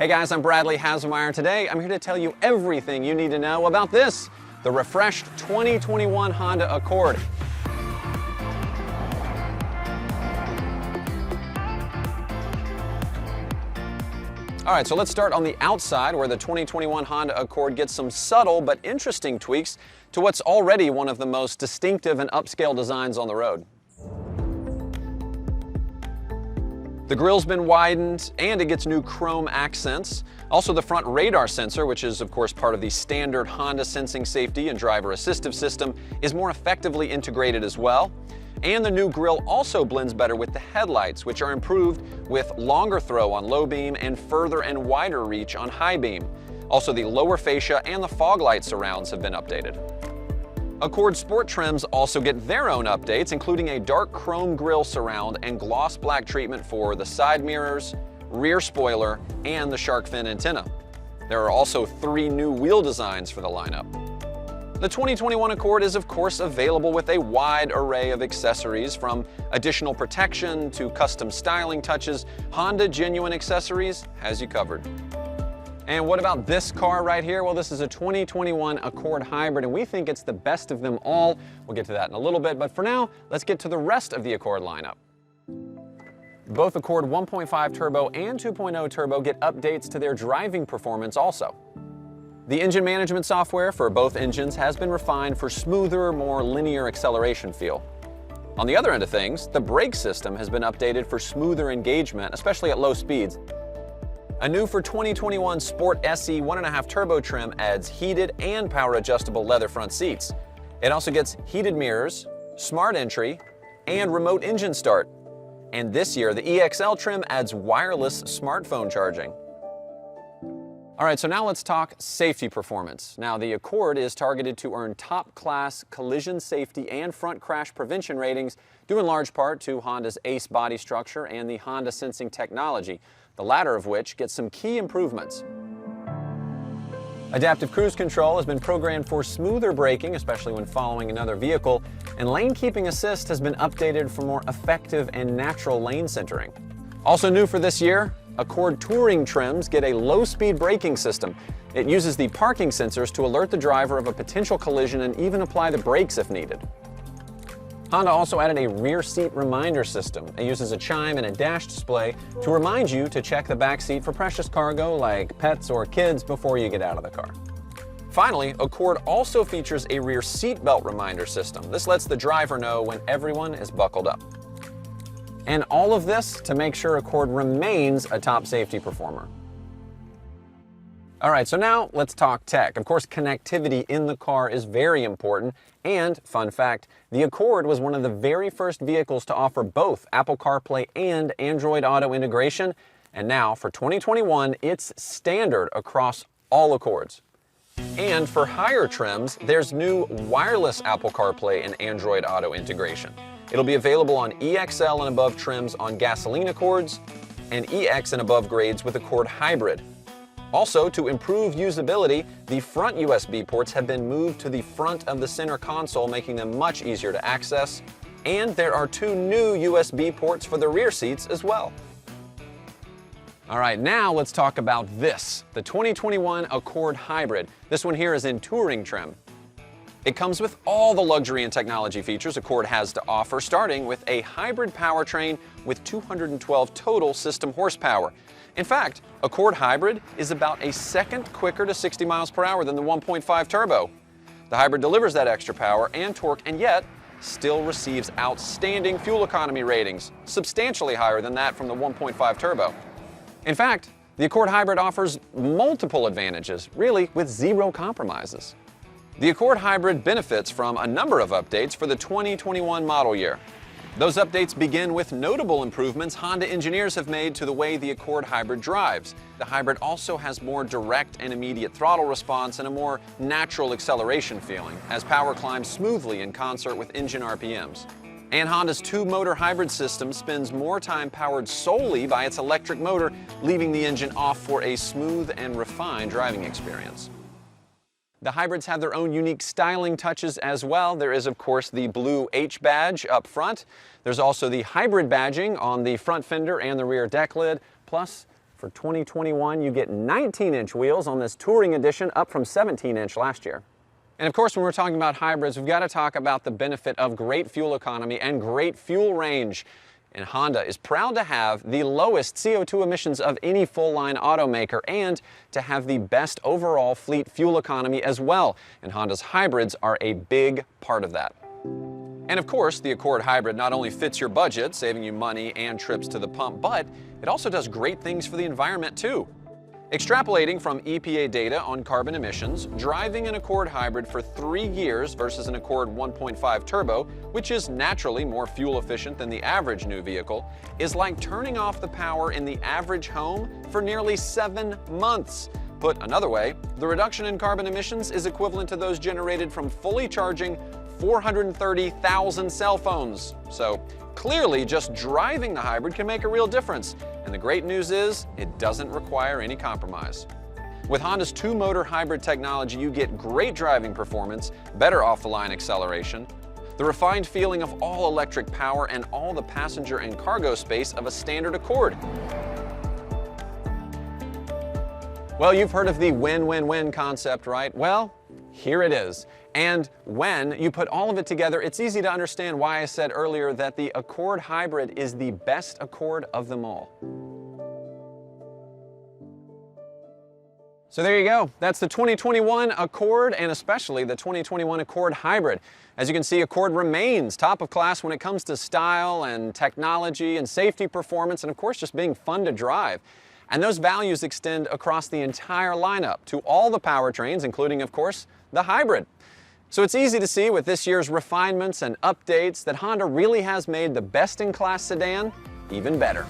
Hey guys, I'm Bradley Haselmeyer. Today I'm here to tell you everything you need to know about this, the refreshed 2021 Honda Accord. All right, so let's start on the outside where the 2021 Honda Accord gets some subtle but interesting tweaks to what's already one of the most distinctive and upscale designs on the road. The grille's been widened and it gets new chrome accents. Also, the front radar sensor, which is of course part of the standard Honda sensing safety and driver assistive system, is more effectively integrated as well. And the new grille also blends better with the headlights, which are improved with longer throw on low beam and further and wider reach on high beam. Also, the lower fascia and the fog light surrounds have been updated. Accord Sport trims also get their own updates, including a dark chrome grille surround and gloss black treatment for the side mirrors, rear spoiler, and the shark fin antenna. There are also 3 new wheel designs for the lineup. The 2021 Accord is of course available with a wide array of accessories, from additional protection to custom styling touches. Honda Genuine Accessories has you covered. And what about this car right here? Well, this is a 2021 Accord Hybrid, and we think it's the best of them all. We'll get to that in a little bit, but for now, let's get to the rest of the Accord lineup. Both Accord 1.5 Turbo and 2.0 Turbo get updates to their driving performance also. The engine management software for both engines has been refined for smoother, more linear acceleration feel. On the other end of things, the brake system has been updated for smoother engagement, especially at low speeds. A new for 2021 Sport SE 1.5 Turbo trim adds heated and power adjustable leather front seats. It also gets heated mirrors, smart entry, and remote engine start. And this year, the EXL trim adds wireless smartphone charging. All right, so now let's talk safety performance. Now, the Accord is targeted to earn top-class collision safety and front crash prevention ratings, due in large part to Honda's ACE body structure and the Honda sensing technology, the latter of which gets some key improvements. Adaptive cruise control has been programmed for smoother braking, especially when following another vehicle, and lane keeping assist has been updated for more effective and natural lane centering. Also new for this year, Accord Touring trims get a low-speed braking system. It uses the parking sensors to alert the driver of a potential collision and even apply the brakes if needed. Honda also added a rear seat reminder system. It uses a chime and a dash display to remind you to check the back seat for precious cargo like pets or kids before you get out of the car. Finally, Accord also features a rear seat belt reminder system. This lets the driver know when everyone is buckled up. And all of this to make sure Accord remains a top safety performer. All right, so now let's talk tech. Of course, connectivity in the car is very important. And, fun fact, the Accord was one of the very first vehicles to offer both Apple CarPlay and Android Auto integration. And now, for 2021, it's standard across all Accords. And for higher trims, there's new wireless Apple CarPlay and Android Auto integration. It'll be available on EXL and above trims on gasoline Accords, and EX and above grades with Accord Hybrid. Also, to improve usability, the front USB ports have been moved to the front of the center console, making them much easier to access. And there are 2 new USB ports for the rear seats as well. All right, now let's talk about this, the 2021 Accord Hybrid. This one here is in touring trim. It comes with all the luxury and technology features Accord has to offer, starting with a hybrid powertrain with 212 total system horsepower. In fact, Accord Hybrid is about a second quicker to 60 miles per hour than the 1.5 Turbo. The Hybrid delivers that extra power and torque, and yet still receives outstanding fuel economy ratings, substantially higher than that from the 1.5 Turbo. In fact, the Accord Hybrid offers multiple advantages, really with zero compromises. The Accord Hybrid benefits from a number of updates for the 2021 model year. Those updates begin with notable improvements Honda engineers have made to the way the Accord Hybrid drives. The Hybrid also has more direct and immediate throttle response and a more natural acceleration feeling, as power climbs smoothly in concert with engine RPMs. And Honda's 2-motor hybrid system spends more time powered solely by its electric motor, leaving the engine off for a smooth and refined driving experience. The hybrids have their own unique styling touches as well. There is, of course, the blue H badge up front. There's also the hybrid badging on the front fender and the rear deck lid, plus For 2021, you get 19-inch wheels on this Touring Edition, up from 17-inch last year. And of course, when we're talking about hybrids, we've got to talk about the benefit of great fuel economy and great fuel range. And Honda is proud to have the lowest CO2 emissions of any full-line automaker and to have the best overall fleet fuel economy as well. And Honda's hybrids are a big part of that. And of course, the Accord Hybrid not only fits your budget, saving you money and trips to the pump, but it also does great things for the environment too. Extrapolating from EPA data on carbon emissions, driving an Accord Hybrid for 3 years versus an Accord 1.5 Turbo, which is naturally more fuel efficient than the average new vehicle, is like turning off the power in the average home for nearly 7 months. Put another way, the reduction in carbon emissions is equivalent to those generated from fully charging 430,000 cell phones. So clearly, just driving the hybrid can make a real difference. And the great news is, it doesn't require any compromise. With Honda's 2-motor hybrid technology, you get great driving performance, better off-the-line acceleration, the refined feeling of all-electric power, and all the passenger and cargo space of a standard Accord. Well, you've heard of the win-win-win concept, right? Well, here it is. And when you put all of it together, it's easy to understand why I said earlier that the Accord Hybrid is the best Accord of them all. So there you go. That's the 2021 Accord and especially the 2021 Accord Hybrid. As you can see, Accord remains top of class when it comes to style and technology and safety performance and of course just being fun to drive. And those values extend across the entire lineup to all the powertrains, including of course the hybrid. So it's easy to see with this year's refinements and updates that Honda really has made the best-in-class sedan even better.